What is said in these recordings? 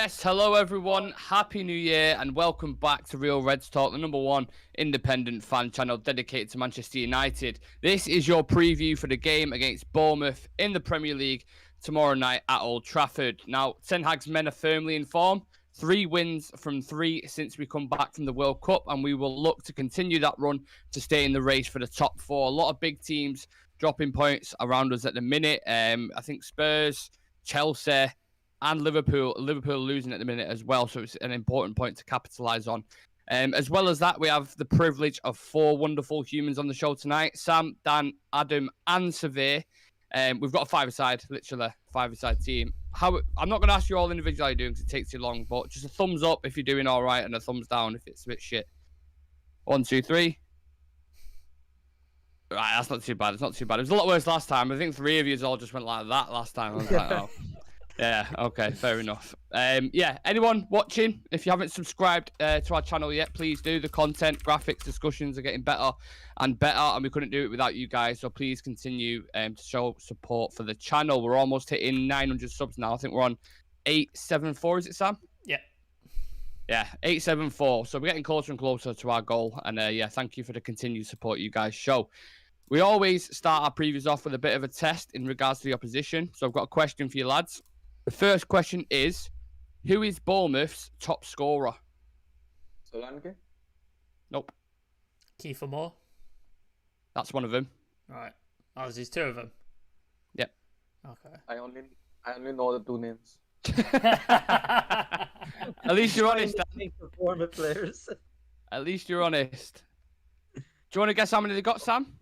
Yes, hello everyone. Happy New Year and welcome back to Real Reds Talk, the #1 independent fan channel dedicated to Manchester United. This is your preview for the game against Bournemouth in the Premier League tomorrow night at Old Trafford. Now, Ten Hag's men are firmly in form. 3 wins from 3 since we come back from the World Cup, and we will look to continue that run to stay in the race for the top 4. A lot of big teams dropping points around us at the minute. I think Spurs, Chelsea, and Liverpool losing at the minute as well, so it's an important point to capitalise on. As well as that, we have the privilege of 4 wonderful humans on the show tonight: Sam, Dan, Adam, and Severe. We've got a 5-a-side, literally 5-a-side team. I'm not going to ask you all individually how you're doing because it takes too long, but just a thumbs up if you're doing all right and a thumbs down if it's a bit shit. 1, 2, 3. Right, that's not too bad. It's not too bad. It was a lot worse last time. I think 3 of you all just went like that last time. I was like, oh. Yeah, okay, fair enough. Yeah, anyone watching, if you haven't subscribed to our channel yet, please do. The content, graphics, discussions are getting better and better, and we couldn't do it without you guys, so please continue to show support for the channel. We're almost hitting 900 subs now. I think we're on 874, is it, Sam? Yeah. Yeah, 874, so we're getting closer and closer to our goal, and yeah, thank you for the continued support you guys show. We always start our previews off with a bit of a test in regards to the opposition, so I've got a question for you lads. The first question is, who is Bournemouth's top scorer? Solanke? Nope. Kiefer Moore? That's one of them. Right. Oh, there's 2 of them? Yep. Okay. I only know the 2 names. At least you're honest. Former players. At least you're honest. Do you want to guess how many they got, Sam?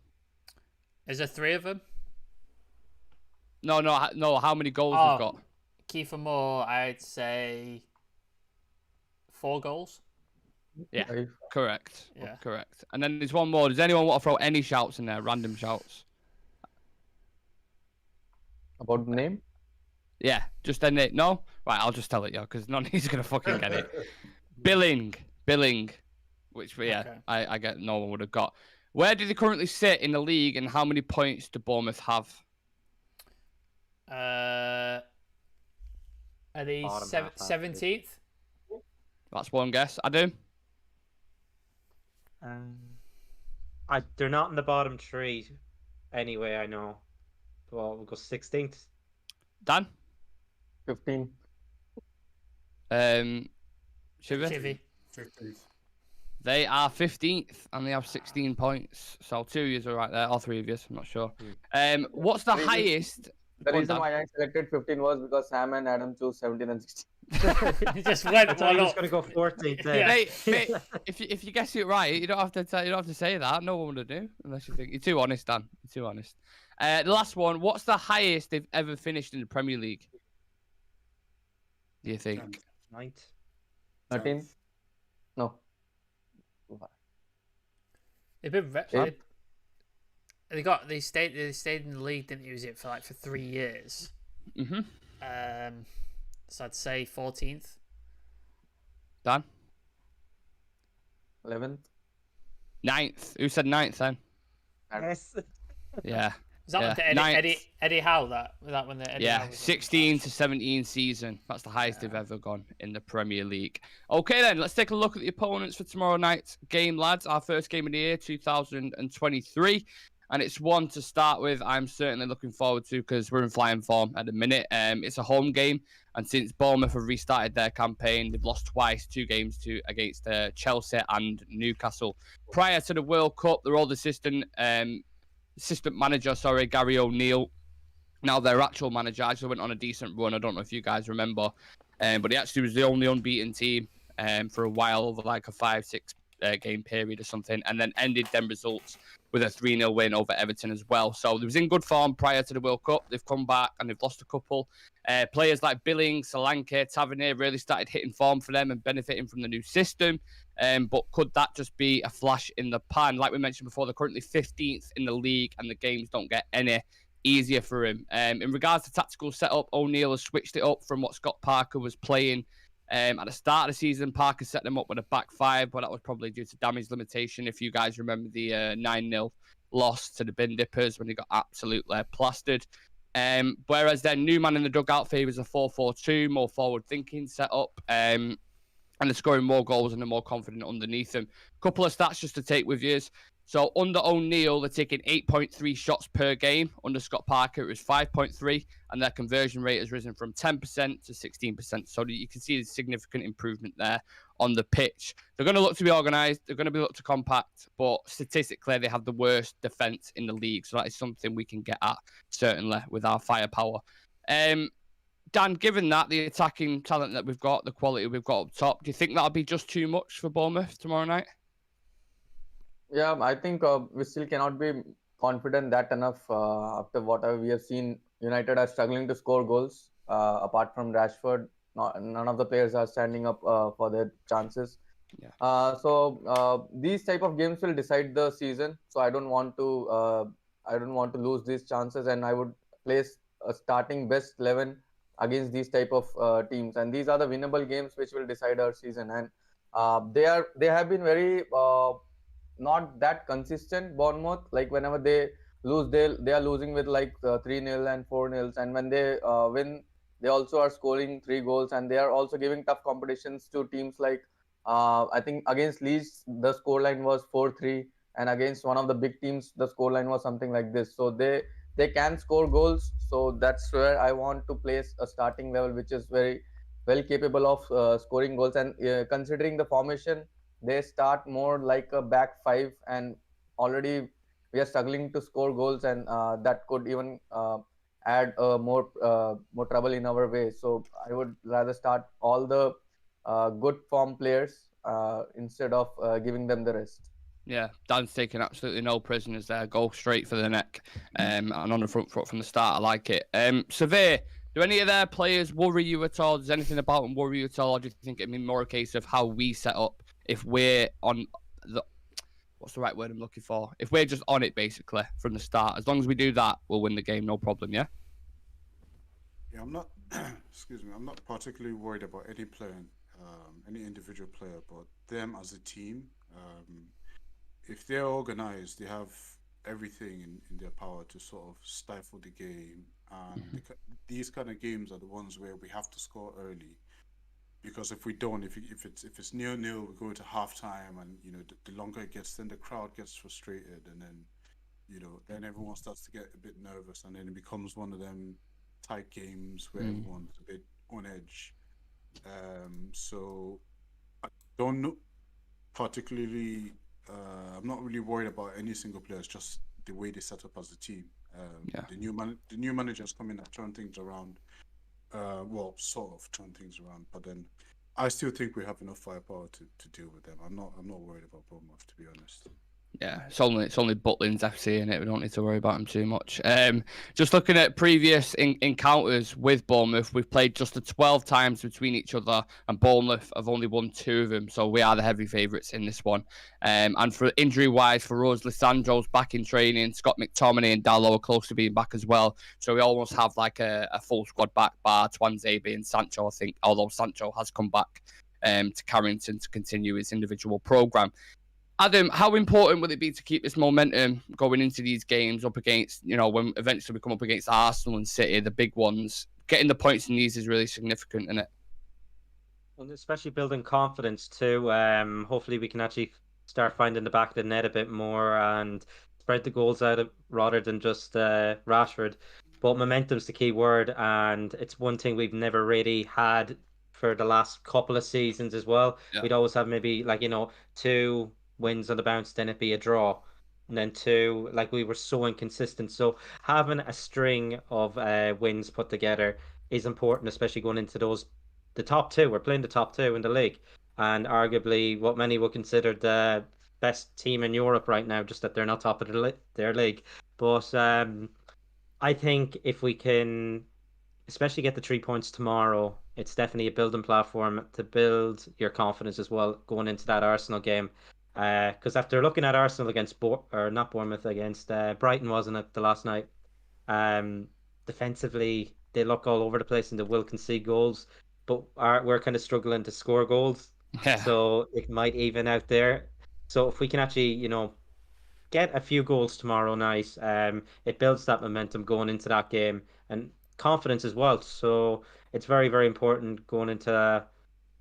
Is there 3 of them? No. How many goals they've got? Kiefer Moore, I'd say 4 goals. Yeah, correct. Yeah. Correct. And then there's one more. Does anyone want to throw any shouts in there? Random shouts? About the name? Yeah, just end it. No? Right, I'll just tell it, yeah, because none of you's going to fucking get it. Billing. Which, yeah, Okay. I get no one would have got. Where do they currently sit in the league, and how many points do Bournemouth have? Are they Bottom half, 17th? That's one guess. I do. They're not in the bottom 3 anyway, I know. Well, we'll go 16th. Dan? 15. Shiva? Chivy. They are 15th, and they have 16 points. So 2 of you are right there, or 3 of you, I'm not sure. What's the highest... The reason why I selected 15 was because Sam and Adam chose 17 and 16. You just went I thought one he was up. going to go 14th there. Yeah. Mate, if you guess it right, you don't have to say that. No one would do unless you think you're too honest, Dan. You're too honest. The last one. What's the highest they've ever finished in the Premier League? Do you think? 9th. 13? No. They've been they stayed in the league, didn't use it for 3 years. Mhm. So I'd say 14th. Dan? 11th? 9th. Who said 9th then? Yes. Yeah. Was that Yeah. with the Eddie Howe? Was that when the Eddie Howe Yeah, was 16 to 17 season. That's the highest they've ever gone in the Premier League. Okay, then, let's take a look at the opponents for tomorrow night's game, lads. Our first game of the year, 2023. And it's one to start with I'm certainly looking forward to because we're in flying form at the minute. It's a home game. And since Bournemouth have restarted their campaign, they've lost twice, 2 games against Chelsea and Newcastle. Prior to the World Cup, their old assistant manager, Gary O'Neill, now their actual manager, actually went on a decent run. I don't know if you guys remember, but he actually was the only unbeaten team for a while, over like a 5-6 game period or something, and then ended them results with a 3-0 win over Everton as well. So they was in good form prior to the World Cup. They've come back and they've lost a couple. Players like Billing, Solanke, Tavernier really started hitting form for them and benefiting from the new system. But could that just be a flash in the pan? Like we mentioned before, they're currently 15th in the league and the games don't get any easier for him. In regards to tactical setup, O'Neill has switched it up from what Scott Parker was playing at the start of the season. Parker set them up with a back 5, but that was probably due to damage limitation. If you guys remember the 9-0 loss to the Bin Dippers when he got absolutely plastered. Whereas then new man in the dugout favours a 4-4-2, more forward-thinking setup. And they're scoring more goals and they're more confident underneath them. Couple of stats just to take with you. So under O'Neill, they're taking 8.3 shots per game. Under Scott Parker, it was 5.3, and their conversion rate has risen from 10% to 16%. So you can see a significant improvement there on the pitch. They're going to look to be organised. They're going to be looked to compact, but statistically, they have the worst defence in the league. So that is something we can get at, certainly, with our firepower. Dan, given that, the attacking talent that we've got, the quality we've got up top, do you think that'll be just too much for Bournemouth tomorrow night? Yeah, I think we still cannot be confident that enough after whatever we have seen. United are struggling to score goals. Apart from Rashford, none of the players are standing up for their chances. Yeah. So these type of games will decide the season. So I don't want to lose these chances, and I would place a starting best 11 against these type of teams. And these are the winnable games which will decide our season. And they have been very not that consistent. Bournemouth, like whenever they lose, they are losing with like 3-0 and 4-0, and when they win, they also are scoring 3 goals, and they are also giving tough competitions to teams like I think against Leeds the scoreline was 4-3, and against one of the big teams the scoreline was something like this. So they can score goals. So that's where I want to place a starting level which is very well capable of scoring goals. And considering the formation, they start more like a back 5, and already we are struggling to score goals, and that could even add more trouble in our way. So I would rather start all the good form players instead of giving them the rest. Yeah, Dan's taking absolutely no prisoners there. Go straight for the neck, and on the front foot from the start. I like it. Survey, do any of their players worry you at all? Does anything about them worry you at all? Or do you think it'd be more a case of how we set up if we're on the... What's the right word I'm looking for? If we're just on it, basically, from the start. As long as we do that, we'll win the game, no problem, yeah? Yeah, I'm not... excuse me. I'm not particularly worried about any player, any individual player, but them as a team. If they're organized, they have everything in their power to sort of stifle the game. And these kind of games are the ones where we have to score early, because if we don't, if it's 0-0, we go into halftime, and the longer it gets, then the crowd gets frustrated, and then then everyone starts to get a bit nervous, and then it becomes one of them tight games where everyone's a bit on edge. So I don't know particularly. I'm not really worried about any single player. It's just the way they set up as a team. The new managers come in and turn things around. Well, sort of turn things around, but then I still think we have enough firepower to deal with them. I'm not worried about Bournemouth, to be honest. Yeah, it's only Butlins FC in it. We don't need to worry about them too much. Just looking at previous encounters with Bournemouth, we've played just the 12 times between each other, and Bournemouth have only won 2 of them. So we are the heavy favourites in this one. And for injury-wise, for us, Lissandro's back in training. Scott McTominay and Dalot are close to being back as well. So we almost have like a full squad back, bar Twanzebe and Sancho, I think, although Sancho has come back to Carrington to continue his individual programme. Adam, how important will it be to keep this momentum going into these games up against, when eventually we come up against Arsenal and City, the big ones? Getting the points in these is really significant, isn't it? And especially building confidence too. Hopefully we can actually start finding the back of the net a bit more and spread the goals out rather than just Rashford. But momentum's the key word, and it's one thing we've never really had for the last couple of seasons as well. Yeah. We'd always have maybe 2 wins on the bounce, then it'd be a draw, and then 2, we were so inconsistent. So having a string of wins put together is important, especially going into the top 2. We're playing the top 2 in the league, and arguably what many would consider the best team in Europe right now, just that they're not top of their league. But I think if we can especially get the 3 points tomorrow, it's definitely a building platform to build your confidence as well going into that Arsenal game. Because after looking at Arsenal against not Bournemouth, against Brighton, wasn't it, the last night? Defensively, they look all over the place and they will concede goals, but we're kind of struggling to score goals. Yeah. So it might even out there. So if we can actually, get a few goals tomorrow night, it builds that momentum going into that game and confidence as well. So it's very, very important going into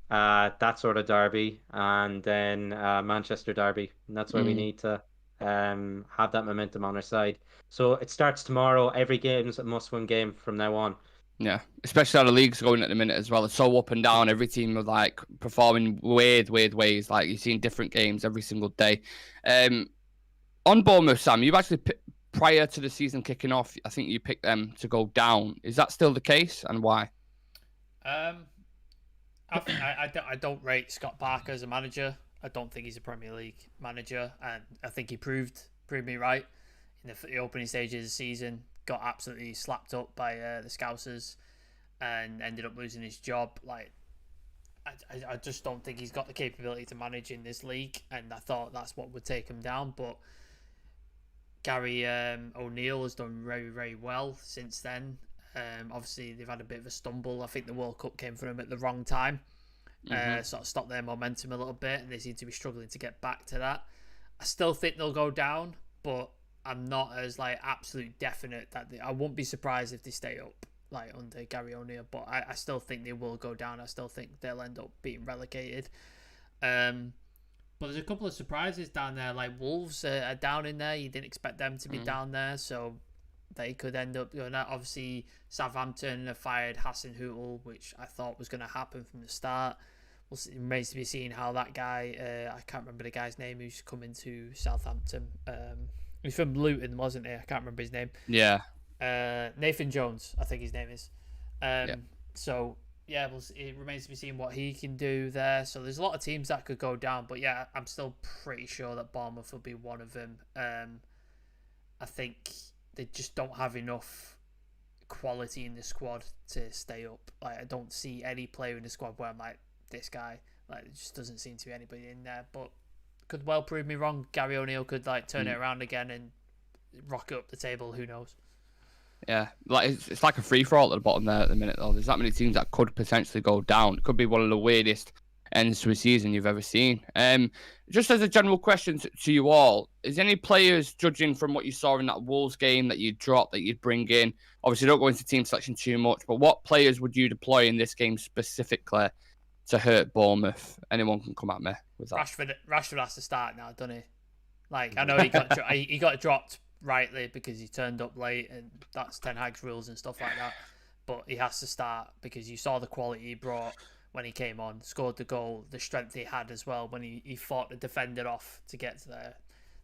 that sort of derby and then Manchester derby. And that's why we need to have that momentum on our side. So it starts tomorrow. Every game's a must-win game from now on. Yeah, especially how the league's going at the minute as well. It's so up and down. Every team are like performing weird ways. Like you've seen different games every single day. On Bournemouth, Sam, you've actually prior to the season kicking off, I think you picked them to go down. Is that still the case, and why? I don't rate Scott Parker as a manager. I don't think he's a Premier League manager, and I think he proved me right in the opening stages of the season. Got absolutely slapped up by the Scousers, and ended up losing his job. Like, I just don't think he's got the capability to manage in this league, and I thought that's what would take him down. But Gary O'Neill has done very, very well since then. Obviously, they've had a bit of a stumble. I think the World Cup came for them at the wrong time. Sort of stopped their momentum a little bit, and they seem to be struggling to get back to that. I still think they'll go down, but I'm not as like absolute definite that I won't be surprised if they stay up like under Gary O'Neill. But I still think they will go down. I still think they'll end up being relegated. But there's a couple of surprises down there. Like Wolves are down in there. You didn't expect them to be down there, so they could end up doing that. Obviously, Southampton have fired Hassan Hootel, which I thought was going to happen from the start. It remains to be seen how that guy, I can't remember the guy's name who's coming to Southampton. He's from Luton, wasn't he? I can't remember his name. Yeah. Nathan Jones, I think his name is. So, yeah, it remains to be seen what he can do there. So there's a lot of teams that could go down. But, yeah, I'm still pretty sure that Bournemouth will be one of them. I think they just don't have enough quality in the squad to stay up. Like, I don't see any player in the squad where I'm like, this guy. Like, there just doesn't seem to be anybody in there. But could well prove me wrong. Gary O'Neill could like turn it around again and rock it up the table. Who knows? Yeah, like it's like a free for all at the bottom there at the minute. Though there's that many teams that could potentially go down. It could be one of the weirdest ends to a season you've ever seen. Just as a general question to you all, is any players, judging from what you saw in that Wolves game, that you'd drop, that you'd bring in? Obviously, don't go into team selection too much, but what players would you deploy in this game specifically to hurt Bournemouth? Anyone can come at me with that. Rashford has to start now, doesn't he? Like, I know he got dropped rightly because he turned up late, and that's Ten Hag's rules and stuff like that. But he has to start because you saw the quality he brought when he came on, scored the goal, the strength he had as well when he fought the defender off to get to there.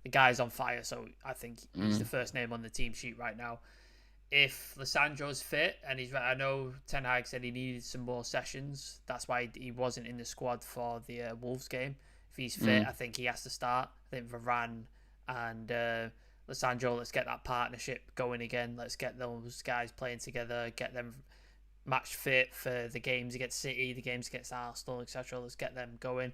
The guy's on fire, so I think he's the first name on the team sheet right now. If Lissandro's fit, and I know Ten Hag said he needed some more sessions. That's why he wasn't in the squad for the Wolves game. If he's fit, I think he has to start. I think Varane and Lissandro, let's get that partnership going again. Let's get those guys playing together, get them match fit for the games against City, the games against Arsenal, etc. Let's get them going.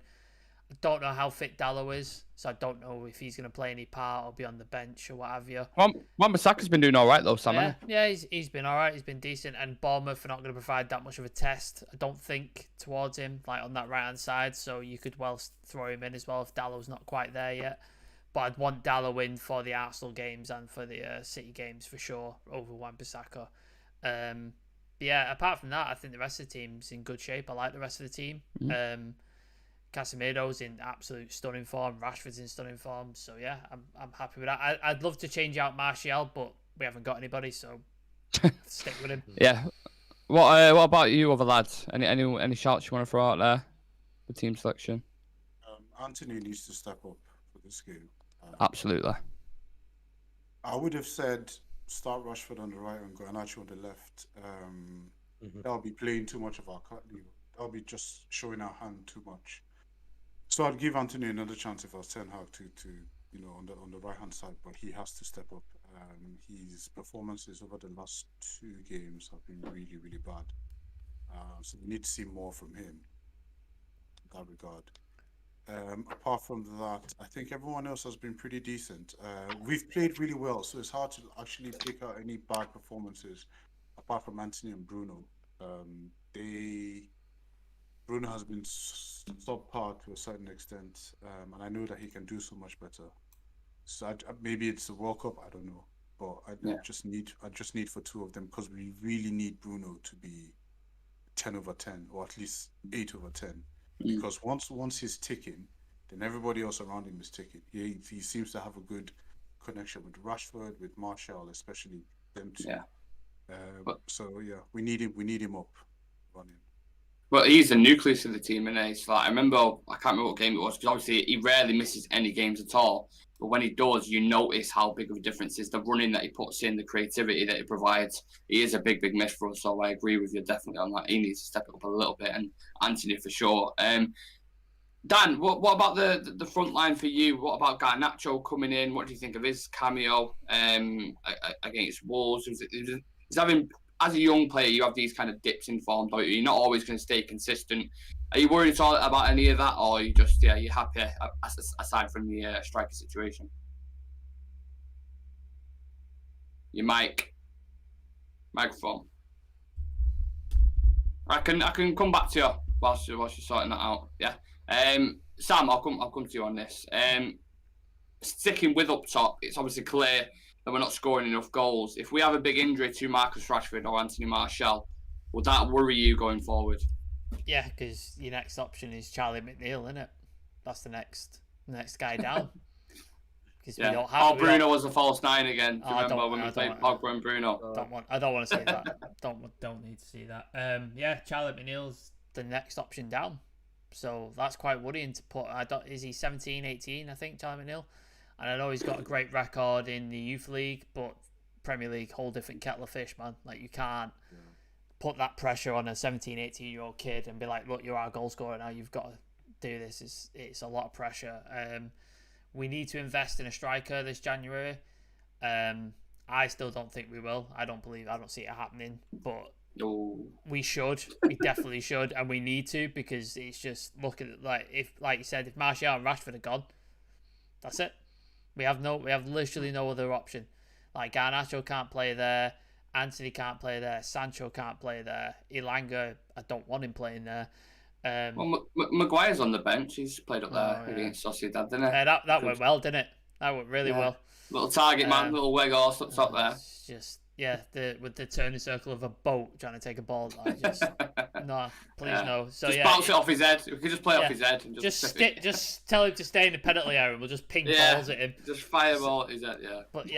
I don't know how fit Dallo is, so I don't know if he's going to play any part or be on the bench or what have you. Wan-Bissaka's been doing all right, though, Sam. Yeah, he's been all right. He's been decent. And Bournemouth are not going to provide that much of a test, I don't think, towards him, like on that right-hand side. So you could well throw him in as well if Dallo's not quite there yet. But I'd want Dallo in for the Arsenal games and for the City games for sure over Wan-Bissaka. Yeah, apart from that, I think the rest of the team's in good shape. I like the rest of the team. Casemiro's in absolute stunning form. Rashford's in stunning form. So yeah, I'm happy with that. I'd love to change out Martial, but we haven't got anybody, so stick with him. Yeah. What about you, other lads? Any shouts you want to throw out there for team selection? Anthony needs to step up for this game. Absolutely. I would have said start Rashford on the right and Garnacho on the left. That'll be playing too much of our cut. That'll be just showing our hand too much. So I'd give Anthony another chance if I was Ten Hag to on the right hand side, but he has to step up. His performances over the last 2 games have been really, really bad. So we need to see more from him in that regard. Apart from that, I think everyone else has been pretty decent. We've played really well, so it's hard to actually pick out any bad performances apart from Anthony and Bruno. Bruno has been subpar to a certain extent, and I know that he can do so much better. So maybe it's the World Cup. I don't know, but I just need for two of them because we really need Bruno to be 10/10 or at least 8/10. Because once he's ticking, then everybody else around him is ticking. He seems to have a good connection with Rashford, with Martial, especially them two. Yeah. So yeah, we need him up running. Well, he's the nucleus of the team, and it's like I can't remember what game it was because obviously he rarely misses any games at all. But when he does, you notice how big of a difference is the running that he puts in, the creativity that he provides. He is a big miss for us, so I agree with you definitely on that. He needs to step it up a little bit, and Anthony for sure. Dan, what about the front line for you? What about Garnacho coming in? What do you think of his cameo against Wolves? Is having, as a young player, you have these kind of dips in form, don't you? You're not always going to stay consistent. Are you worried at all about any of that, or are you just you're happy aside from the striker situation? Your microphone. I can come back to you whilst you're sorting that out. Yeah. Sam, I'll come to you on this. Sticking with up top, it's obviously clear that we're not scoring enough goals. If we have a big injury to Marcus Rashford or Anthony Martial, would that worry you going forward? Yeah, because your next option is Charlie McNeil, isn't it? That's the next guy down. Because we don't have. Bruno was a false nine again. Do you remember when we played Pogba and Bruno? I don't want to see that. Don't need to see that. Yeah, Charlie McNeil's the next option down. So that's quite worrying to put. Is he 17, 18, I think, Charlie McNeil? And I know he's got a great record in the youth league, but Premier League, whole different kettle of fish, man. Like, you can't put that pressure on a 17, 18-year-old kid and be like, look, you're our goal scorer now. You've got to do this. It's a lot of pressure. We need to invest in a striker this January. I still don't think we will. I don't see it happening, but we should. We definitely should, and we need to, because it's just, look at it, like you said, if Martial and Rashford are gone, that's it. We have literally no other option. Like, Garnacho can't play there, Anthony can't play there, Sancho can't play there, Elanga, I don't want him playing there. Well, Maguire's on the bench. He's played up there against Sociedad, didn't it? That went well, didn't it? That went really well. Little target man, little Weghorst up top there. Just with the turning circle of a boat trying to take a ball. No, please no. So just bounce it off his head. We could just play off his head and just tell him to stay in the penalty area. We'll just ping balls at him. Just fireball at his head. Yeah. But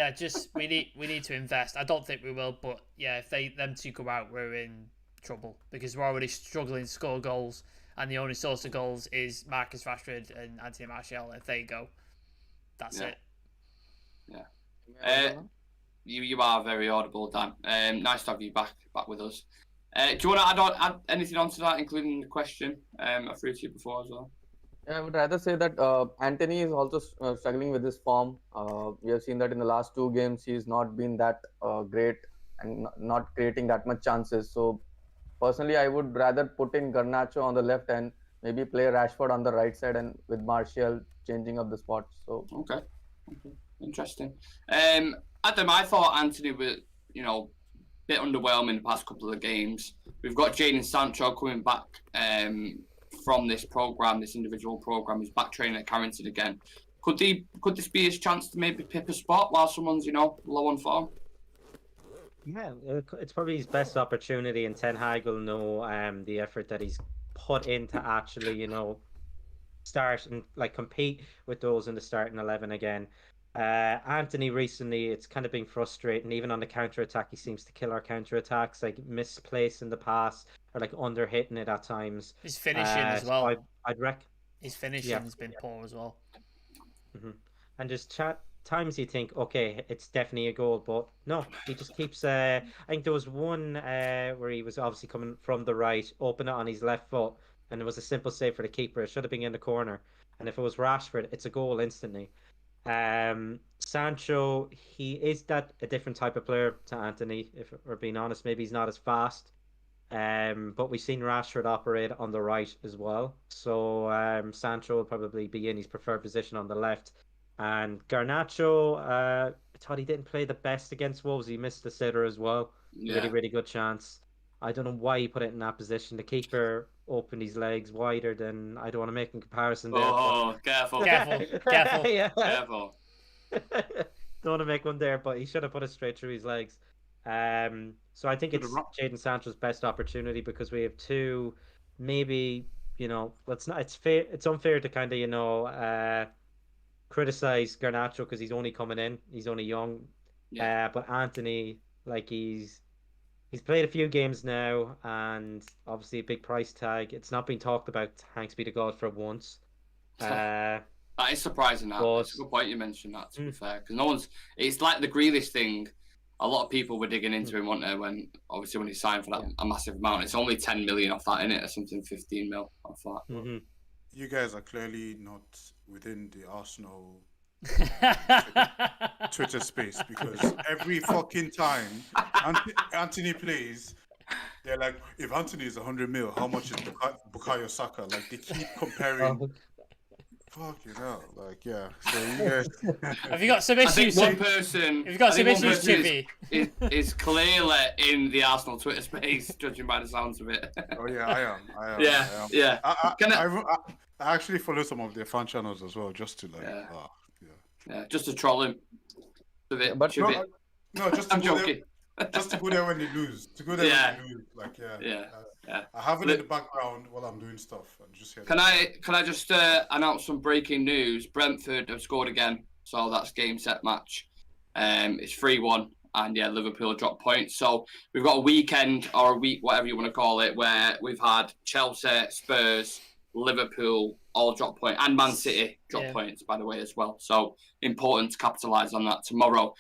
we need to invest. I don't think we will, but if them two go out, we're in trouble, because we're already struggling to score goals, and the only source of goals is Marcus Rashford and Anthony Martial. If they go, that's it. Yeah. You are very audible, Dan. Nice to have you back with us. Do you want to add anything onto that, including the question I threw to you before as well? Yeah, I would rather say that Anthony is also struggling with his form. We have seen that in the last two games he's not been that great and not creating that much chances. So personally, I would rather put in Garnacho on the left and maybe play Rashford on the right side, and with Martial changing up the spots. So okay. Interesting. Adam, I thought Anthony was, a bit underwhelming the past couple of games. We've got Jadon Sancho coming back from this individual program. He's back training at Carrington again. Could this be his chance to maybe pick a spot while someone's, low on form? Yeah, it's probably his best opportunity, and Ten Hag will know the effort that he's put in to actually, start and compete with those in the starting 11 again. Anthony recently, it's kind of been frustrating. Even on the counter attack, he seems to kill our counter attacks, misplaced in the pass or under hitting it at times. His finishing as well. So I'd reckon his finishing has been poor as well. Mm-hmm. And just times you think, okay, it's definitely a goal, but no, he just keeps. I think there was one where he was obviously coming from the right, open it on his left foot, and it was a simple save for the keeper. It should have been in the corner, and if it was Rashford, it's a goal instantly. Sancho, he is a different type of player to Anthony, if we're being honest. Maybe he's not as fast, but we've seen Rashford operate on the right as well. So Sancho will probably be in his preferred position on the left. And Garnacho, I thought he didn't play the best against Wolves. He missed the sitter as well. Really, really good chance. I don't know why he put it in that position. The keeper opened his legs wider than, I don't want to make a comparison there. Oh, careful. Careful. Yeah. Careful. Don't want to make one there, but he should have put it straight through his legs. So I think Should have it's run. Jadon Sancho's best opportunity because we have two, maybe, let's not. It's fair. It's unfair to kind of criticize Garnacho because he's only coming in. He's only young. Yeah. But Anthony, like he's played a few games now, and obviously a big price tag. It's not been talked about. Thanks be to God for once. That is surprising. That But- it's a good point you mentioned that. To be fair, because no one's. It's like the Grealish thing. A lot of people were digging into him, weren't they? When he signed for that a massive amount. It's only 10 million off that, innit, or something, 15 mil off that. Mhm. You guys are clearly not within the Arsenal Twitter space because every fucking time Anthony plays, they're like, if Anthony is 100 mil, how much is Bukayo Saka? Like they keep comparing. Fucking hell, like yeah. So you guys. Have you got some I think issues? one person. Have you got I think some one issues, person Chippy? is clearly in the Arsenal Twitter space, judging by the sounds of it. Oh yeah, I am. Yeah, I am. yeah. I actually follow some of their fan channels as well, just to like. Yeah. Yeah. Yeah, just to troll him. But No, just to I'm go joking. there. Just to go there when they lose. To go there when they lose. Like yeah. Yeah. I have it in the background while I'm doing stuff. And just hear Can I just announce some breaking news? Brentford have scored again, so that's game set match. It's 3-1, and yeah, Liverpool dropped points. So we've got a weekend or a week, whatever you want to call it, where we've had Chelsea, Spurs, Liverpool all drop points, and Man City drop points, by the way, as well. So important to capitalise on that tomorrow.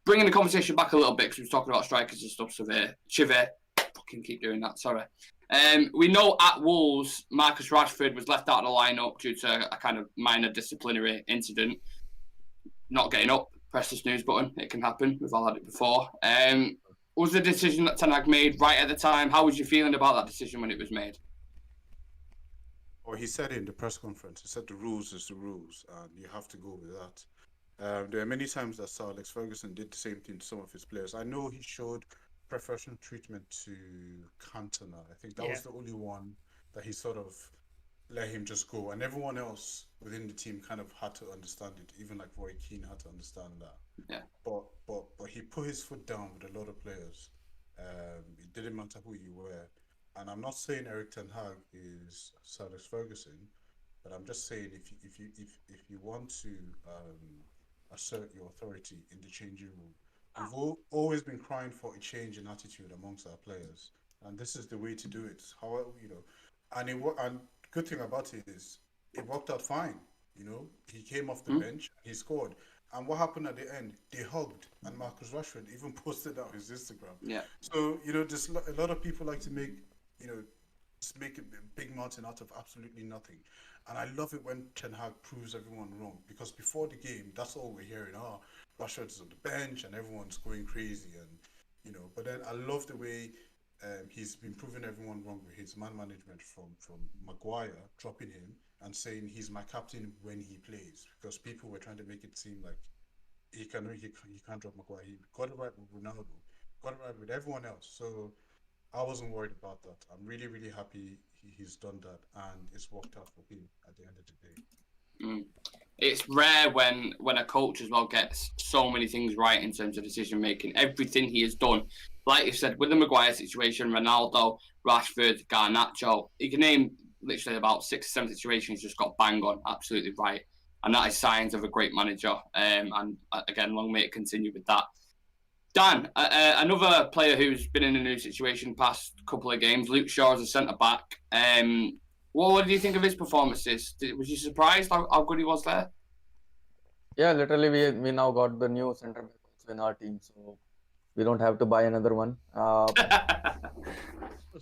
Bringing the conversation back a little bit because we were talking about strikers and stuff. So Chivy, fucking keep doing that. Sorry. We know at Wolves, Marcus Rashford was left out of the lineup due to a kind of minor disciplinary incident. Not getting up. Press the snooze button. It can happen. We've all had it before. Was the decision that Ten Hag made right at the time? How was you feeling about that decision when it was made? Well, he said it in the press conference. He said the rules is the rules, and you have to go with that. There are many times that Sir Alex Ferguson did the same thing to some of his players. I know he showed preferential treatment to Cantona. I think that was the only one that he sort of let him just go, and everyone else within the team kind of had to understand it. Even like Roy Keane had to understand that. Yeah. But he put his foot down with a lot of players. It didn't matter who you were. And I'm not saying Eric Ten Hag is Sir Alex Ferguson, but I'm just saying if you want to assert your authority in the changing room, we've always been crying for a change in attitude amongst our players, and this is the way to do it. However, and good thing about it is it worked out fine. He came off the bench, he scored. And what happened at the end? They hugged, and Marcus Rashford even posted out his Instagram. Yeah. So there's a lot of people like to make just make a big mountain out of absolutely nothing. And I love it when Ten Hag proves everyone wrong, because before the game, that's all we're hearing. Rashford's on the bench and everyone's going crazy, and But then I love the way he's been proving everyone wrong with his man management from Maguire dropping him and saying he's my captain when he plays, because people were trying to make it seem like he can't drop Maguire. He got it right with Ronaldo, got it right with everyone else. So I wasn't worried about that. I'm really, really happy he's done that, and it's worked out for him at the end of the day. It's rare when a coach as well gets so many things right in terms of decision making. Everything he has done, like you said, with the Maguire situation, Ronaldo, Rashford, Garnacho, you can name literally about 6 or 7 situations just got bang on, absolutely right. And that is signs of a great manager. And again, long may it continue with that. Dan, another player who's been in a new situation past couple of games, Luke Shaw as a centre-back. What do you think of his performances? Was you surprised how good he was there? Yeah, literally we now got the new centre back also in our team, so we don't have to buy another one. Don't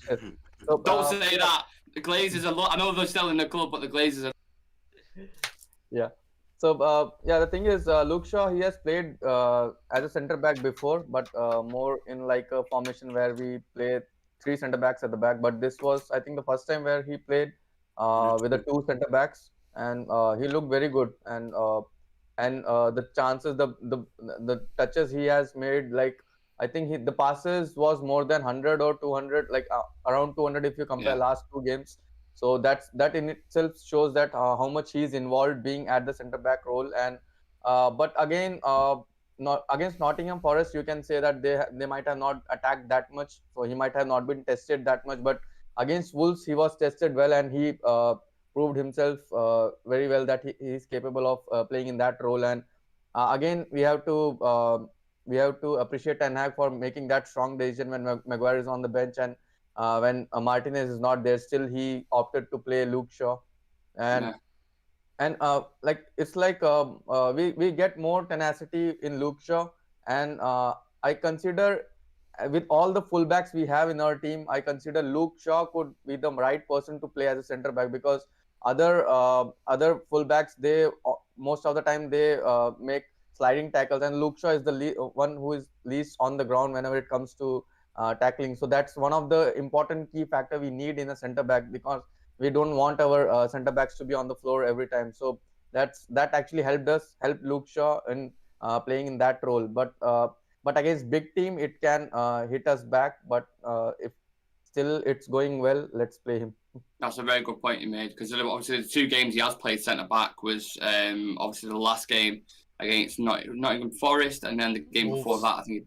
say that. The Glazers are. I know they're still in the club, but the Glazers are. Yeah. So the thing is, Luke Shaw, he has played as a centre back before, but more in like a formation where we play 3 centre backs at the back. But this was, I think, the first time where he played with the 2 centre backs, and he looked very good. And the chances, the touches he has made, like I think the passes was more than 100 or 200, like around 200 if you compare last 2 games. So that in itself shows that how much he's involved being at the centre back role, and But again, not against Nottingham Forest, you can say that they might have not attacked that much, so he might have not been tested that much. But against Wolves, he was tested well, and he proved himself very well that he is capable of playing in that role. And again, we have to appreciate Ten Hag for making that strong decision when Maguire is on the bench, and when Martinez is not there, still he opted to play Luke Shaw. And Yeah. and like it's like we get more tenacity in Luke Shaw. And I consider, with all the fullbacks we have in our team, I consider Luke Shaw could be the right person to play as a centre back, because other fullbacks, they most of the time they make sliding tackles, and Luke Shaw is the one who is least on the ground whenever it comes to tackling. So that's one of the important key factor we need in a centre back, because we don't want our centre backs to be on the floor every time. So that actually helped Luke Shaw in playing in that role. But against big team, it can hit us back. But if still it's going well, let's play him. That's a very good point you made, because obviously the 2 games he has played centre back was obviously the last game against Nottingham Forest, and then the game before that, I think.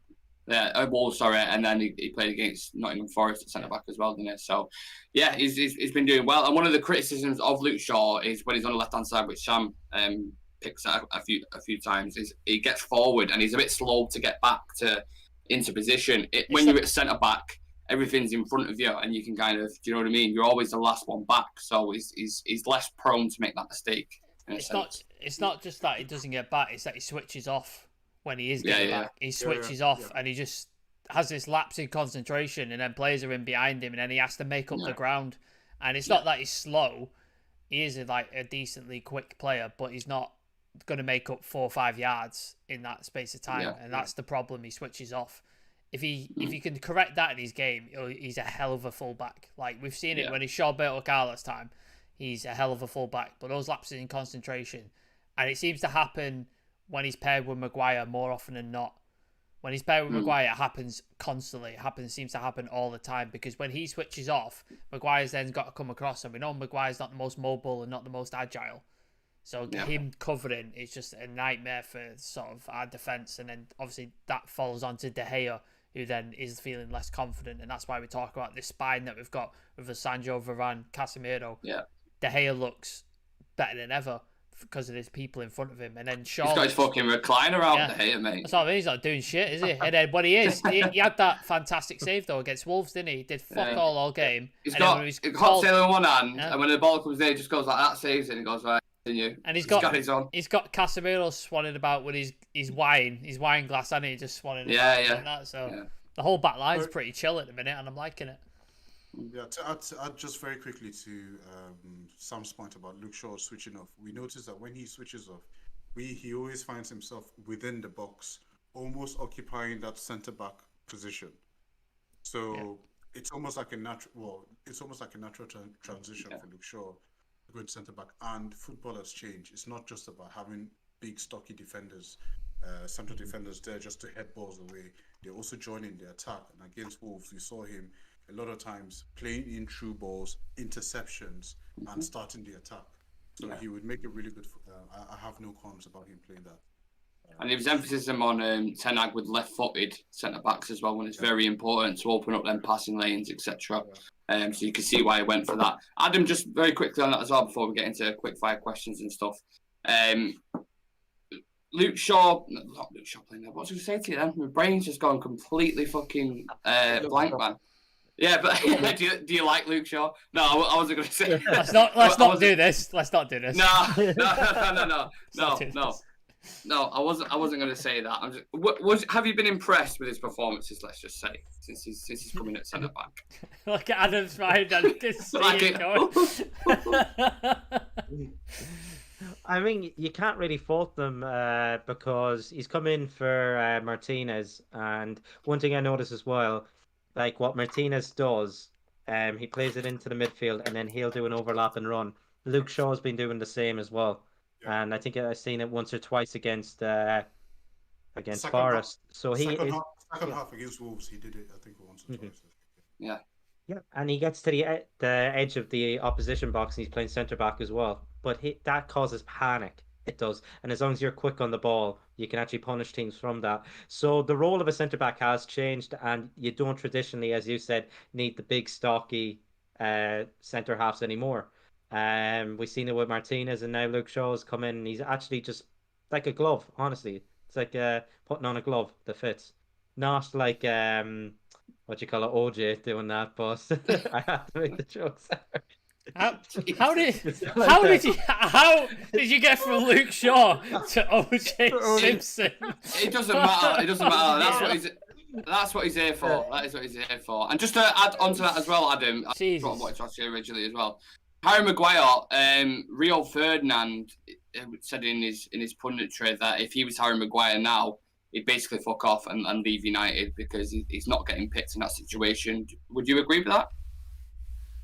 Wolves, sorry, and then he played against Nottingham Forest at centre back as well, didn't he? So, yeah, he's been doing well. And one of the criticisms of Luke Shaw is when he's on the left hand side, which Sam picks at a few times, is he gets forward and he's a bit slow to get back into position. When you're at centre back, everything's in front of you, and you can kind of, do you know what I mean? You're always the last one back, so he's less prone to make that mistake. It's not just that he doesn't get back; it's that he switches off. When he is getting back, he switches off and he just has this lapse in concentration, and then players are in behind him, and then he has to make up the ground. And it's not that he's slow; he is like a decently quick player, but he's not going to make up 4 or 5 yards in that space of time, and that's the problem. He switches off. If he can correct that in his game, he's a hell of a fullback. Like we've seen it when he showed Alberto Carlos time, he's a hell of a fullback. But those lapses in concentration, and it seems to happen when he's paired with Maguire more often than not. When he's paired with Maguire, it happens constantly. It seems to happen all the time, because when he switches off, Maguire's then got to come across, and we know Maguire's not the most mobile and not the most agile. So him covering is just a nightmare for sort of our defence, and then obviously that falls onto De Gea, who then is feeling less confident, and that's why we talk about this spine that we've got with Sancho, Varane, Casemiro. Yeah. De Gea looks better than ever because of his people in front of him, and then Shaw. He's got his fucking recliner out there, mate. That's what I mean. He's not doing shit, is he? And then when he had that fantastic save though against Wolves, didn't he? He did fuck all game. He's got hot tail in one hand, and when the ball comes there, he just goes like that, saves it, and he goes right. And he's got his own. He's got Casemiro swanning about with his wine glass, and he just swanning about and that. So the whole back line's pretty chill at the minute, and I'm liking it. Yeah, to add just very quickly to Sam's point about Luke Shaw switching off, we noticed that when he switches off, he always finds himself within the box, almost occupying that centre back position. So it's almost like a natural. Transition for Luke Shaw, a good centre back. And football has changed. It's not just about having big, stocky defenders, central defenders there just to head balls away. They're also joining the attack. And against Wolves, we saw him a lot of times playing in through balls, interceptions, and starting the attack. So he would make a really good. I have no qualms about him playing that. And there was emphasis on Ten Hag with left-footed centre backs as well, when it's very important to open up them passing lanes, etc. So you can see why I went for that. Adam, just very quickly on that as well before we get into quick fire questions and stuff. Luke Shaw, not Luke Shaw playing there. What was I going to say to you then? My brain's just gone completely fucking blank, man. Yeah, but do you like Luke Shaw? No, I wasn't going to say. Let's not do this. Let's not do this. No. I wasn't going to say that. I'm just. Have you been impressed with his performances? Let's just say since he's coming at centre back. Look at Adam's right. I can see it going. I mean, you can't really fault them because he's come in for Martinez, and one thing I noticed as well, like what Martinez does, he plays it into the midfield and then he'll do an overlap and run. Luke Shaw's been doing the same as well, and I think I've seen it once or twice against Forest. Second half against Wolves, he did it I think once or twice. Yeah, and he gets to the edge of the opposition box and he's playing centre back as well. But that causes panic It does. And as long as you're quick on the ball, you can actually punish teams from that. So the role of a centre back has changed, and you don't traditionally, as you said, need the big, stocky centre halves anymore. We've seen it with Martinez, and now Luke Shaw has come in, and he's actually just like a glove, honestly. It's like putting on a glove that fits. Not like what you call it, OJ doing that, but I have to make the jokes. How Like did you get from Luke Shaw to OJ Simpson? It doesn't matter. It doesn't matter. That's what he's here for. That is what he's here for. And just to add on to that as well, Adam, that's what I wanted to ask you originally as well. Harry Maguire, Rio Ferdinand said in his punditry that if he was Harry Maguire now, he'd basically fuck off and leave United because he's not getting picked in that situation. Would you agree with that?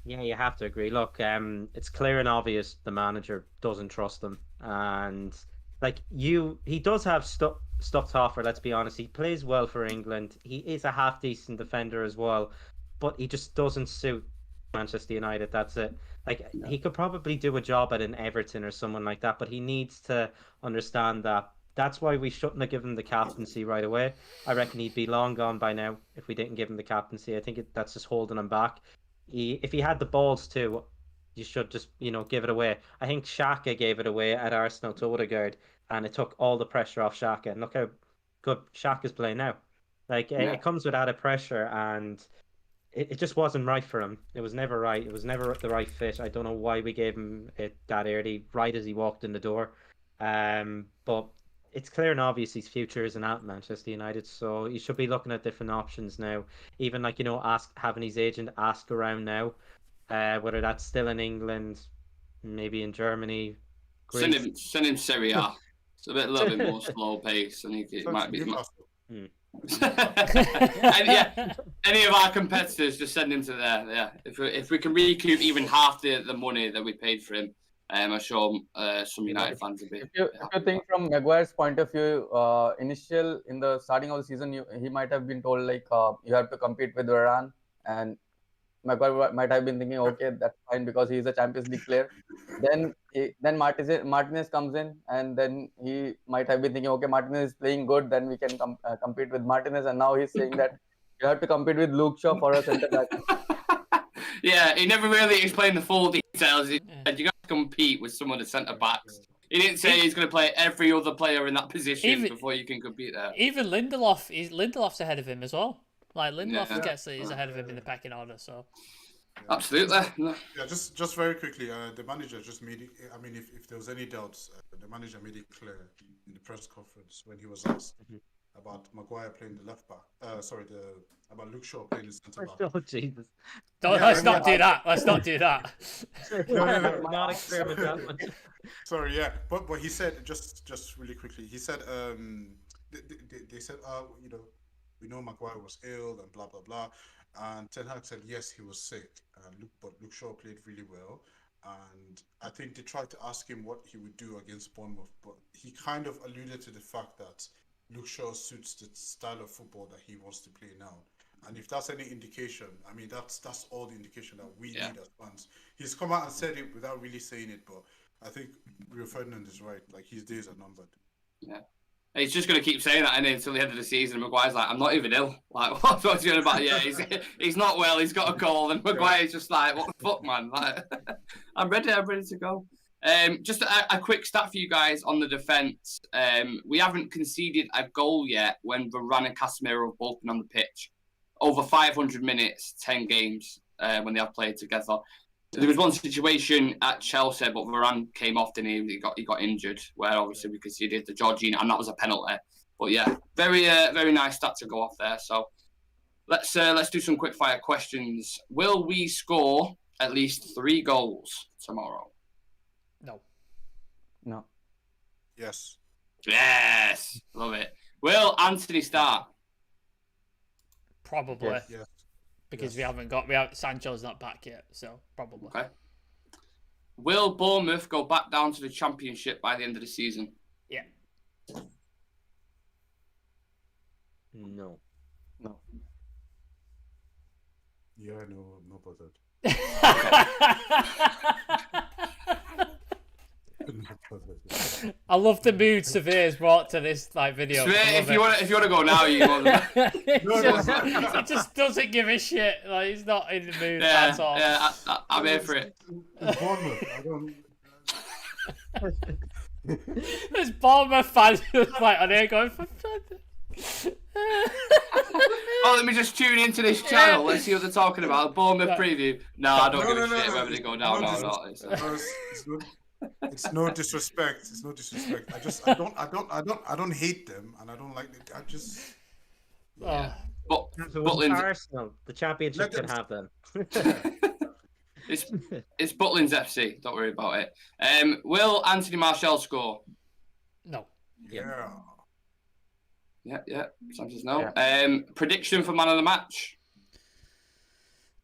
Yeah, you have to agree. Look, it's clear and obvious the manager doesn't trust him, and he does have stuff to offer. Let's be honest. He plays well for England. He is a half decent defender as well, but he just doesn't suit Manchester United. That's it. He could probably do a job at an Everton or someone like that, but he needs to understand that. That's why we shouldn't have given him the captaincy right away. I reckon he'd be long gone by now if we didn't give him the captaincy. I think that's just holding him back. If he had the balls to, you should just, give it away. I think Xhaka gave it away at Arsenal to Odegaard, and it took all the pressure off Xhaka. And look how good Xhaka's playing now. It comes with added pressure, and it just wasn't right for him. It was never right. It was never the right fit. I don't know why we gave him it that early, right as he walked in the door. But it's clear and obvious his future isn't at Manchester United, so he should be looking at different options now. Even having his agent ask around now, whether that's still in England, maybe in Germany. Greece. Send him Serie A. It's a little bit more slow pace, and it might be. And yeah, any of our competitors, just send him to there. Yeah, if we can recoup even half the money that we paid for him. I'm sure some United fans will be. If you think from Maguire's point of view, in the starting of the season, he might have been told you have to compete with Varane, and Maguire might have been thinking, okay, that's fine because he's a Champions League player. Then Martinez comes in, and then he might have been thinking, okay, Martinez is playing good, then we can compete with Martinez, and now he's saying that you have to compete with Luke Shaw for a centre back. Yeah, he never really explained the full details. He said you got to compete with some of the centre backs. He didn't say he's going to play every other player in that position before you can compete there. Even Lindelof's ahead of him as well. Lindelof is ahead of him in the pecking order. So absolutely. Yeah, just very quickly, the manager just made it. I mean, if there was any doubts, the manager made it clear in the press conference when he was asked about Maguire playing the left back. About Luke Shaw playing the centre back. Oh Jesus! Let's not do that. Let's not do that. No. Not experiment that one. Sorry, yeah, but he said just really quickly. He said they said we know Maguire was ill and blah blah blah, and Ten Hag said yes, he was sick, but Luke Shaw played really well, and I think they tried to ask him what he would do against Bournemouth, but he kind of alluded to the fact that Luke Shaw suits the style of football that he wants to play now. And if that's any indication, I mean, that's all the indication that we need as fans. He's come out and said it without really saying it, but I think Rio Ferdinand is right. His days are numbered. Yeah. He's just going to keep saying that until the end of the season. And Maguire's like, I'm not even ill. What's he on about? Yeah, he's not well. He's got a cold. And Maguire's just like, what the fuck, man? I'm ready to go. Just a quick stat for you guys on the defence. We haven't conceded a goal yet when Varane and Casemiro have both been on the pitch. Over 500 minutes, 10 games when they have played together. There was one situation at Chelsea, but Varane came off, didn't he? He got injured, where obviously we conceded the Jorginho, and that was a penalty. But yeah, very nice stat to go off there. So let's do some quick fire questions. Will we score at least 3 goals tomorrow? No. Yes. Yes, love it. Will Anthony start? Probably. Yes. Because Sancho's not back yet, so probably. Okay. Will Bournemouth go back down to the Championship by the end of the season? Yeah. No. Yeah, no bothered. I love the mood Severe's brought to this like video. Severe, if you want to go now, you go. He just doesn't give a shit. Like he's not in the mood at all. Yeah, I'm here for it. Bournemouth, I don't. There's Bournemouth fans like on here going for. Oh, let me just tune into this channel. Let's see what they're talking about. Bournemouth preview. No, I don't give a shit whether they go down or not. It's no disrespect. It's no disrespect. I don't hate them, and I don't like it. I just. Yeah. Oh. Butlin's Arsenal, the championship can have them. it's Butlin's FC. Don't worry about it. Will Anthony Martial score? No. Yeah. Yeah. Sanchez no. Yeah. Prediction for man of the match?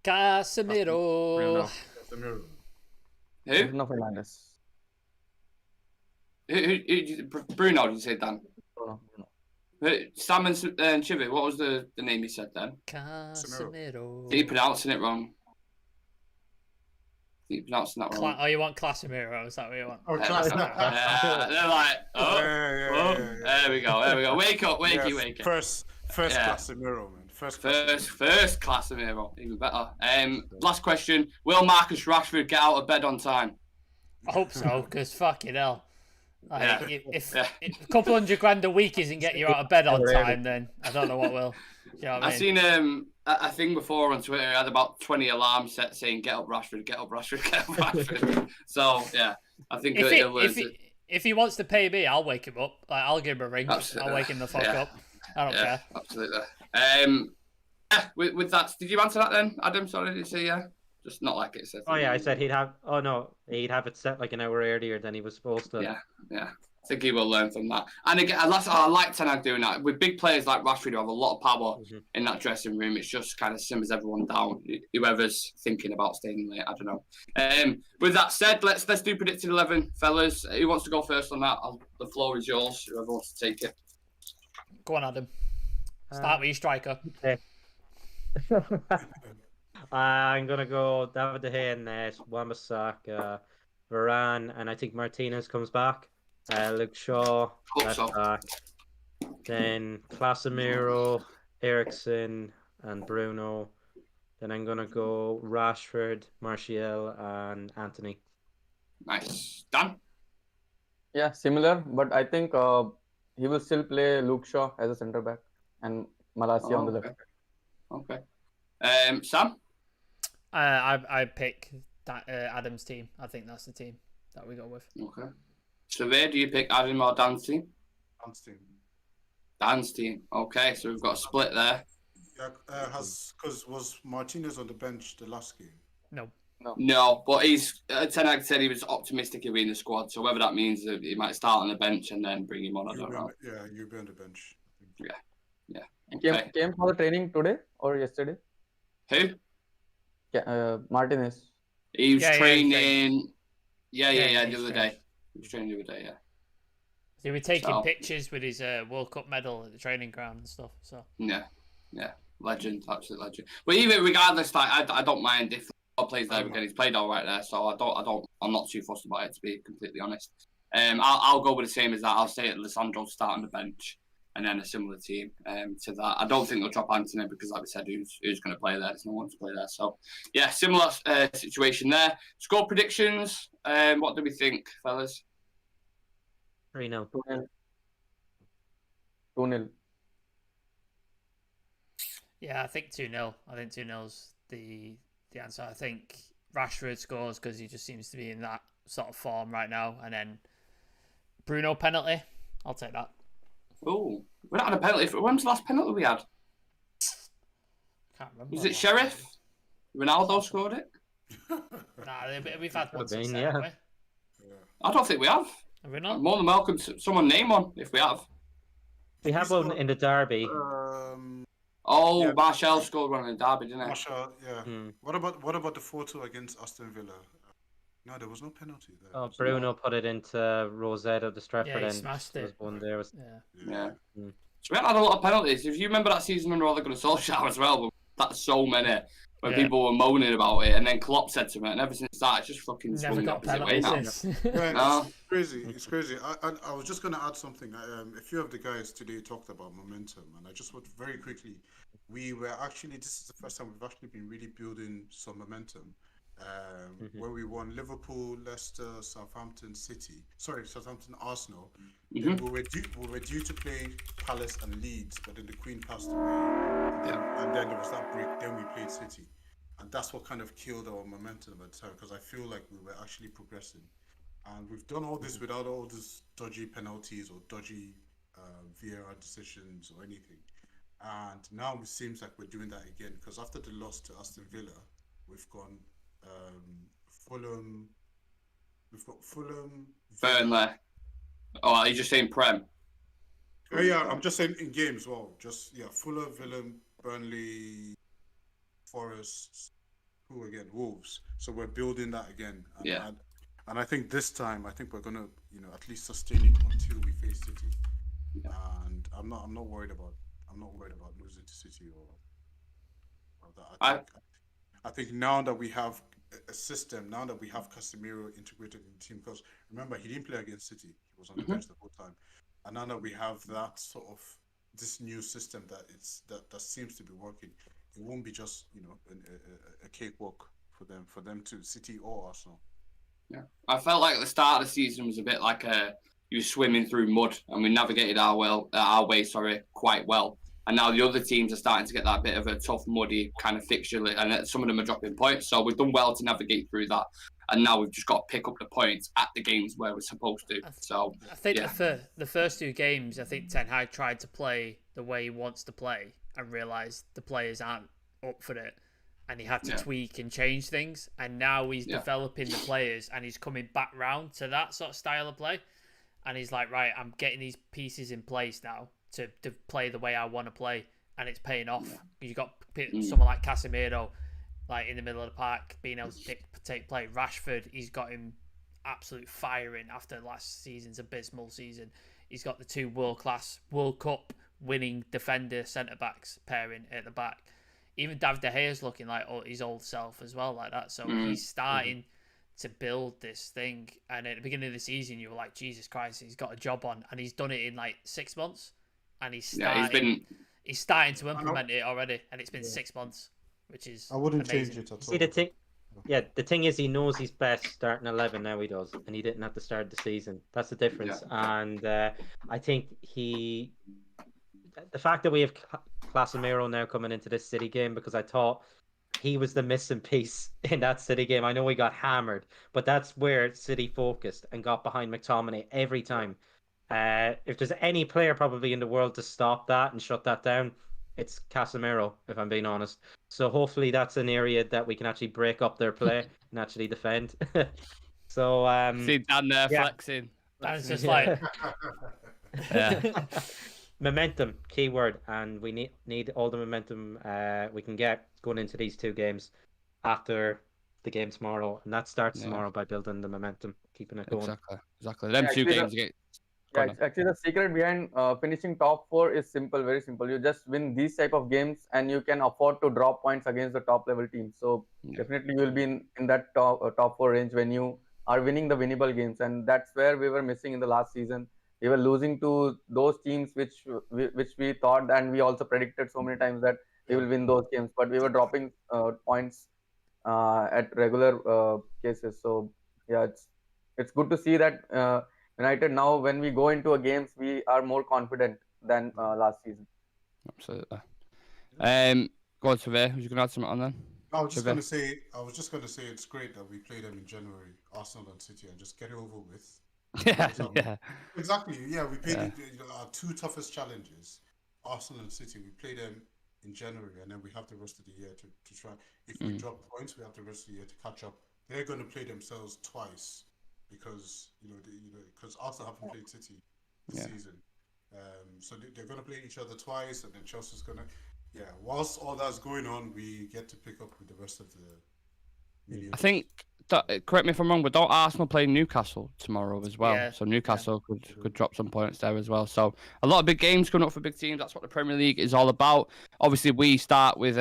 Casemiro. Who? Bruno Fernandes. Who Bruno, did you say, Dan? Bruno. Sam and Chivi, what was the name you said then? Casemiro. Are you pronouncing it wrong? You're pronouncing that wrong. Oh, you want Casemiro? Is that what you want? Oh, They're like, there we go. Wake up. First Casemiro, man. First Casemiro, even better. Last question: will Marcus Rashford get out of bed on time? I hope so, because fucking hell. Like, if a couple $100 a week isn't getting you out of bed on time, then I don't know what will. You know what I mean? seen a thing before on Twitter. It had about 20 alarm sets saying "Get up, Rashford! Get up, Rashford! Get up, Rashford!" So yeah, I think if he wants to pay me, I'll wake him up. Like I'll give him a ring. Absolutely. I'll wake him the fuck up. I don't care. Absolutely. With that, did you answer that then, Adam? Sorry, did you say yeah? Just not like it said. Oh yeah, I said he'd have. Oh no, he'd have it set like an hour earlier than he was supposed to. Yeah. I think he will learn from that. And again, I like Ten Hag doing that. With big players like Rashford who have a lot of power in that dressing room, it's just kind of simmers everyone down. Whoever's thinking about staying late, I don't know. With that said, let's do predicted 11, fellas. Who wants to go first on that? The floor is yours. Whoever wants to take it. Go on, Adam. Start with your striker. Okay. I'm gonna go David De Gea in net, Wan-Bissaka, Varane, and I think Martinez comes back. Luke Shaw back. Then Casemiro, Eriksen, and Bruno. Then I'm gonna go Rashford, Martial, and Anthony. Nice. Dan? Yeah, similar, but I think he will still play Luke Shaw as a centre back and Malacia on the left. Okay. Sam? I pick that Adam's team. I think that's the team that we go with. Okay. So where do you pick Adam or Dan's team? Dan's team. Okay, so we've got a split there. Yeah, was Martinez on the bench the last game? No, but Ten Hag said he was optimistic he'll be in the squad. So whether that means that he might start on the bench and then bring him on, I don't know. Yeah, you'll be on the bench. Yeah. He Okay. came for the training today or yesterday? Who? Martinez. He was training. Yeah, The other day. He was training the other day. Yeah. He was taking pictures with his World Cup medal at the training ground and stuff. So Yeah. Legend, absolute legend. But even regardless, like I don't mind if he plays there again. He's played all right there, so I'm not too fussed about it, to be completely honest. I'll go with the same as that. I'll say Lisandro start on the bench, and then a similar team to that. I don't think they'll drop Anthony because, like we said, who's going to play there? There's no one to play there. So yeah, similar situation there. Score predictions. What do we think, fellas? 3-0. 2-0. yeah, I think 2-0. I think 2-0's the answer. I think Rashford scores because he just seems to be in that sort of form right now, and then Bruno penalty. I'll take that. Oh, we not had a penalty. When was the last penalty we had? Can't remember. Was it Sheriff? Ronaldo scored it? Nah, we've had one since Been, then, haven't we? I don't think we have. Have we not? More than welcome to someone name one if we have. We have one in the derby. Martial scored one in the derby, didn't it? Martial, yeah. What about the 4-2 against Aston Villa? No, there was no penalty there. Oh, Bruno put it into Rosetta, the Stratford Yeah, he end. smashed There it. was one there. Yeah. So we haven't had a lot of penalties. If you remember that season under Ole Gunnar Solskjaer as well, but that's so many. when people were moaning about it, and then Klopp said to me, and ever since that, it's just fucking Never swung the got opposite way now. penalties. Yeah, No. it's crazy. It's crazy. I was just going to add something. A few of the guys today talked about momentum, and I just want very quickly. We were actually, this is the first time we've actually been really building some momentum. Where we won Liverpool, Leicester, Southampton, Arsenal. Then we were due to play Palace and Leeds, but then the Queen passed away. And then there was that break. Then we played City, and that's what kind of killed our momentum at the time, because I feel like we were actually progressing, and we've done all this without all these dodgy penalties or dodgy VAR decisions or anything. And now it seems like we're doing that again, because after the loss to Aston Villa, we've gone Fulham. We've got Fulham, Burnley. Oh, are you just saying Prem? Oh yeah, I'm just saying in games as well. Just Fulham, Villa, Burnley, Forest, who again? Wolves. So we're building that again. And I think this time, we're gonna, at least sustain it until we face City. Yeah. And I'm not worried about losing to City or that. I think now that we have a system, now that we have Casemiro integrated in the team, because remember, he didn't play against City, he was on the bench the whole time, and now that we have that sort of this new system that seems to be working, it won't be just a cakewalk for them to City or Arsenal. Yeah, I felt like the start of the season was a bit like you were swimming through mud, and we navigated our way quite well. And now the other teams are starting to get that bit of a tough, muddy kind of fixture, and some of them are dropping points. So we've done well to navigate through that. And now we've just got to pick up the points at the games where we're supposed to. I think the first two games, I think Ten Hag tried to play the way he wants to play and realised the players aren't up for it. And he had to tweak and change things. And now he's developing the players, and he's coming back round to that sort of style of play. And he's like, right, I'm getting these pieces in place now to play the way I want to play, and it's paying off. You got someone like Casemiro, like in the middle of the park, being able to take play. Rashford, he's got him absolute firing after last season's abysmal season. He's got the two world-class World Cup winning defender centre-backs pairing at the back. Even David De Gea's looking like his old self as well, like that. So he's starting to build this thing. And at the beginning of the season, you were like, Jesus Christ, he's got a job on, and he's done it in like 6 months. And he's starting to implement it already, and it's been 6 months, which is I wouldn't amazing. change it at all. See, the thing is, he knows he's best starting 11 now. He does, and he didn't have to start the season. That's the difference. And I think the fact that we have Casemiro now coming into this City game, because I thought he was the missing piece in that City game. I know we got hammered, but that's where City focused and got behind McTominay every time. If there's any player probably in the world to stop that and shut that down, it's Casemiro, if I'm being honest. So hopefully that's an area that we can actually break up their play and actually defend. So see Dan there flexing. Dan's just like momentum, key word, and we need all the momentum we can get going into these two games after the game tomorrow, and that starts tomorrow by building the momentum, keeping it going. Exactly. Them two games. Actually, the secret behind finishing top 4 is simple, very simple. You just win these type of games, and you can afford to drop points against the top level teams. So definitely you will be in that top 4 range when you are winning the winnable games, and that's where we were missing in the last season. We were losing to those teams which we thought, and we also predicted so many times that we will win those games, but we were dropping points at regular cases. So it's good to see that. United now, when we go into a games, we are more confident than last season. Absolutely. Go on, Survey. Was you going to add something on then? I was just going to say it's great that we play them in January, Arsenal and City, and just get it over with. Exactly. Yeah, we played our two toughest challenges, Arsenal and City. We play them in January, and then we have the rest of the year to try. If we drop points, we have the rest of the year to catch up. They're going to play themselves twice. Because because Arsenal haven't played City this season, so they're going to play each other twice, and then Chelsea's going to, whilst all that's going on, we get to pick up with the rest of the media. I think, correct me if I'm wrong, but don't Arsenal play Newcastle tomorrow as well? Yeah. So Newcastle could drop some points there as well. So a lot of big games coming up for big teams. That's what the Premier League is all about. Obviously, we start with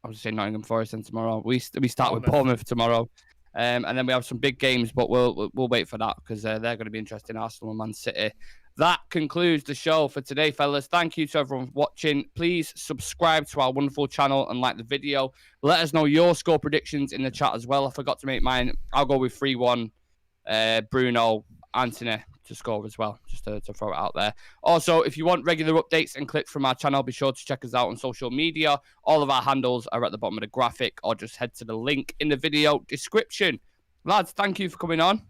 I was saying Nottingham Forest and tomorrow. We start with Bournemouth. Bournemouth tomorrow. And then we have some big games, but we'll wait for that because they're going to be interesting. Arsenal and Man City. That concludes the show for today, fellas. Thank you to everyone watching. Please subscribe to our wonderful channel and like the video. Let us know your score predictions in the chat as well. I forgot to make mine. I'll go with 3-1. Bruno, Anthony to score as well, just to throw it out there. Also, if you want regular updates and clips from our channel, be sure to check us out on social media. All of our handles are at the bottom of the graphic, or just head to the link in the video description. Lads, thank you for coming on.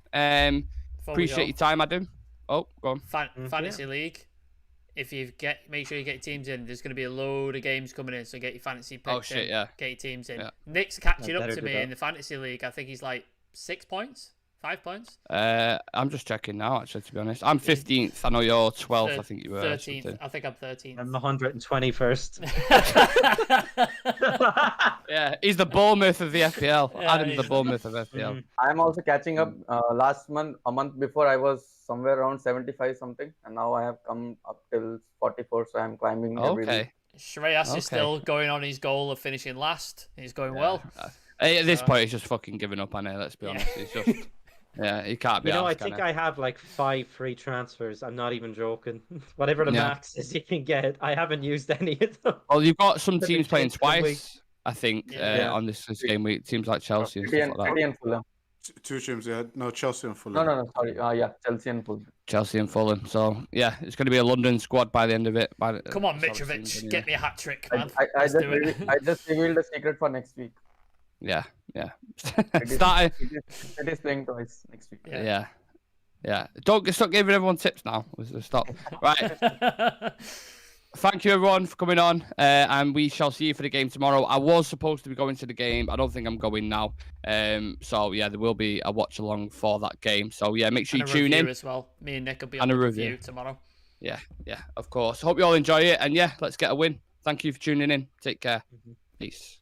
Appreciate your time, Adam. Oh, go on. Fantasy League. If make sure you get your teams in. There's going to be a load of games coming in, so get your fantasy picks in. Yeah. Get your teams in. Yeah. Nick's catching up to do me that. in the Fantasy League. I think he's like 6 points, 5 points. I'm just checking now, actually, to be honest. I'm 15th. I know you're 12th. I think you were. 13th. I think I'm 13th. I'm 121st. Yeah, he's the Bournemouth of the FPL. Yeah, Adam's the he's- Bournemouth of FPL. Mhm. I'm also catching up. Last month, a month before, I was somewhere around 75 something, and now I have come up till 44. So I'm climbing every Okay. week. Shreyas Okay. is still going on his goal of finishing last. He's going well. Hey, at this So- point, he's just fucking giving up on it. Let's be Yeah. honest. He's just, yeah, he can't be. You know, I arsed, think can he? I have like 5 free transfers. I'm not even joking. Whatever the Yeah. max is you can get, I haven't used any of them. Well, you've got some But teams they playing changed the week. twice. I think Yeah. on this game week, teams like Chelsea and City stuff and, like that. City and Fulham. 2 teams, yeah. No, Chelsea and Fulham. No, sorry. Yeah, Chelsea and Fulham. Chelsea and Fulham. So yeah, it's going to be a London squad by the end of it. Come on, that's how it Mitrovic, seems, get me a hat trick, I, man. I, I, Let's just do it. I just revealed the secret for next week. Yeah. It is, Starting. it is playing twice next week. Yeah. Yeah. Don't stop giving everyone tips now. Let's stop. Right. Thank you everyone for coming on, and we shall see you for the game tomorrow. I was supposed to be going to the game. I don't think I'm going now. So yeah, there will be a watch along for that game. So yeah, make sure you And a tune review in. as well. Me and Nick will be And on a the review. review tomorrow. Yeah, of course. Hope you all enjoy it, and yeah, let's get a win. Thank you for tuning in. Take care. Peace.